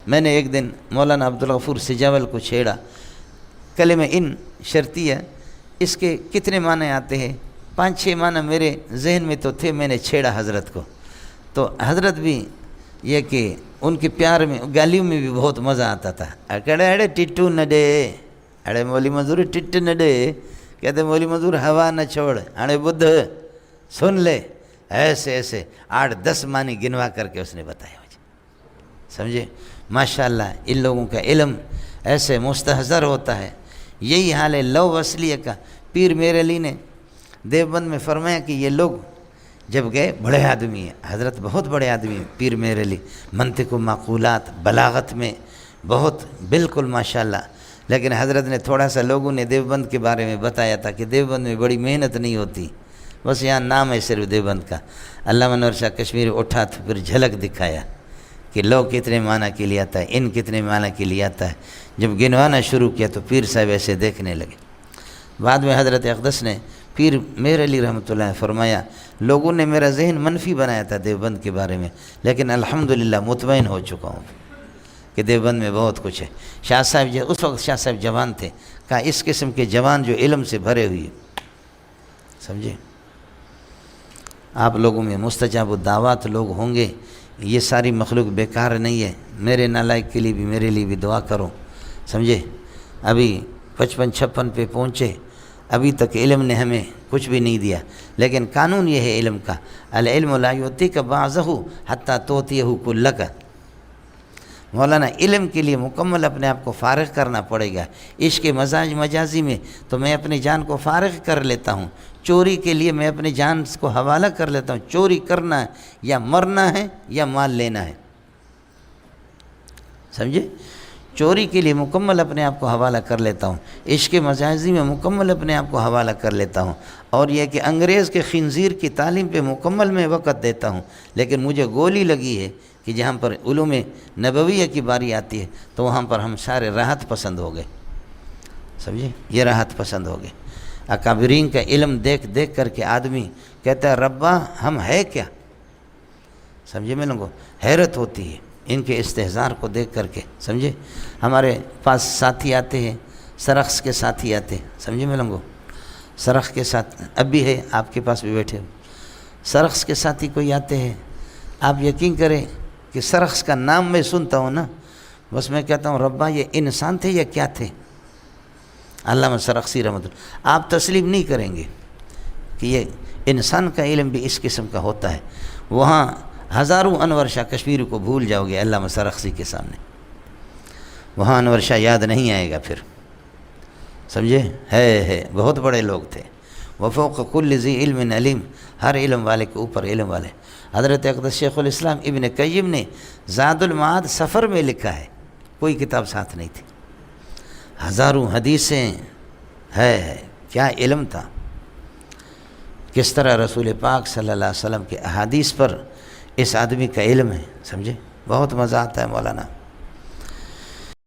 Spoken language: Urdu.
میں نے ایک دن مولانا عبدالغفور سجاول کو چھیڑا، کلمہ ان شرطیہ اس کے کتنے معنی آتے ہیں؟ 5-6 معنی میرے ذہن میں تو تھے، میں نے چھیڑا حضرت کو، تو حضرت بھی یہ کہ ان کے پیار میں گالیوں میں بھی بہت مزہ آتا تھا۔ اکڑے اڑے ٹٹو نہ دے، اڑے مولی مزدور ٹٹ نہ دے، کہتے مولی مزدور ہوا نہ چھوڑ، اڑے بدھ سن لے، ایسے ایسے 8-10 معنی گنوا کر کے اس نے بتایا مجھے، سمجھے؟ ماشاءاللہ ان لوگوں کا علم ایسے مستحضر ہوتا ہے۔ یہی حال ہے لو وصلیہ کا۔ پیر میر علی نے دیوبند میں فرمایا کہ یہ لوگ جب گئے، بڑے آدمی ہیں حضرت، بہت بڑے آدمی ہیں پیر میر علی، منطق و معقولات بلاغت میں بہت بالکل ماشاءاللہ، لیکن حضرت نے تھوڑا سا لوگوں نے دیوبند کے بارے میں بتایا تھا کہ دیوبند میں بڑی محنت نہیں ہوتی، بس یہاں نام ہے صرف دیوبند کا۔ علامہ انور شاہ کشمیری اٹھا تو پھر جھلک دکھایا کہ لو کتنے معنی کے لیے آتا ہے، ان کتنے معنی کے لیے آتا ہے۔ جب گنوانا شروع کیا تو پیر صاحب ایسے دیکھنے لگے۔ بعد میں حضرت اقدس نے پیر میر علی رحمۃ اللہ فرمایا، لوگوں نے میرا ذہن منفی بنایا تھا دیوبند کے بارے میں، لیکن الحمدللہ مطمئن ہو چکا ہوں کہ دیوبند میں بہت کچھ ہے۔ شاہ صاحب اس وقت شاہ صاحب جوان تھے، کہا اس قسم کے جوان جو علم سے بھرے ہوئے، سمجھے؟ آپ لوگوں میں مستجاب الدعوات لوگ ہوں گے، یہ ساری مخلوق بیکار نہیں ہے۔ میرے نالائق کے لیے بھی، میرے لیے بھی دعا کرو، سمجھے؟ ابھی 55-56 پہ پہنچے، ابھی تک علم نے ہمیں کچھ بھی نہیں دیا، لیکن قانون یہ ہے علم کا، العلم لا یعطیک بعضہ حتی تعطیہ کلک۔ مولانا علم کے لیے مکمل اپنے آپ کو فارغ کرنا پڑے گا۔ عشق مزاج مجازی میں تو میں اپنی جان کو فارغ کر لیتا ہوں، چوری کے لیے میں اپنی جان کو حوالہ کر لیتا ہوں۔ چوری کرنا ہے یا مرنا ہے یا مال لینا ہے، سمجھے؟ چوری کے لیے مکمل اپنے آپ کو حوالہ کر لیتا ہوں، عشق مجازی میں مکمل اپنے آپ کو حوالہ کر لیتا ہوں، اور یہ کہ انگریز کے خنزیر کی تعلیم پہ مکمل میں وقت دیتا ہوں، لیکن مجھے گولی لگی ہے کہ جہاں پر علوم نبویہ کی باری آتی ہے تو وہاں پر ہم سارے راحت پسند ہو گئے، سمجھے؟ یہ راحت پسند ہو گئے۔ اکابرین کا علم دیکھ دیکھ کر کے آدمی کہتا ہے ربا ہم ہے کیا، سمجھے؟ میں لوگوں حیرت ہوتی ہے ان کے استحضار کو دیکھ کر کے، سمجھے؟ ہمارے پاس ساتھی آتے ہیں، سرخس کے ساتھی آتے ہیں، سمجھے میں لوگوں؟ سرخ کے ساتھ اب بھی ہے، آپ کے پاس بھی بیٹھے ہو، سرخس کے ساتھی کوئی آتے ہیں، آپ یقین کریں کہ سرخس کا نام میں سنتا ہوں نا، بس میں کہتا ہوں ربا یہ انسان تھے یا کیا تھے؟ علامہ سرخسی رحمۃ اللہ، آپ تسلیم نہیں کریں گے کہ یہ انسان کا علم بھی اس قسم کا ہوتا ہے۔ وہاں ہزاروں انور شاہ کشمیری کو بھول جاؤ گے علامہ سرخسی کے سامنے، وہاں انور شاہ یاد نہیں آئے گا پھر، سمجھے؟ ہے بہت بڑے لوگ تھے۔ وفوق کل ذی علم علیم، ہر علم والے کے اوپر علم والے۔ حضرت اقدس شیخ الاسلام ابن قیم نے زاد المعاد سفر میں لکھا ہے، کوئی کتاب ساتھ نہیں تھی، ہزاروں حدیثیں ہے، کیا علم تھا، کس طرح رسول پاک صلی اللہ علیہ وسلم کے احادیث پر اس آدمی کا علم ہے، سمجھے؟ بہت مزہ آتا ہے مولانا۔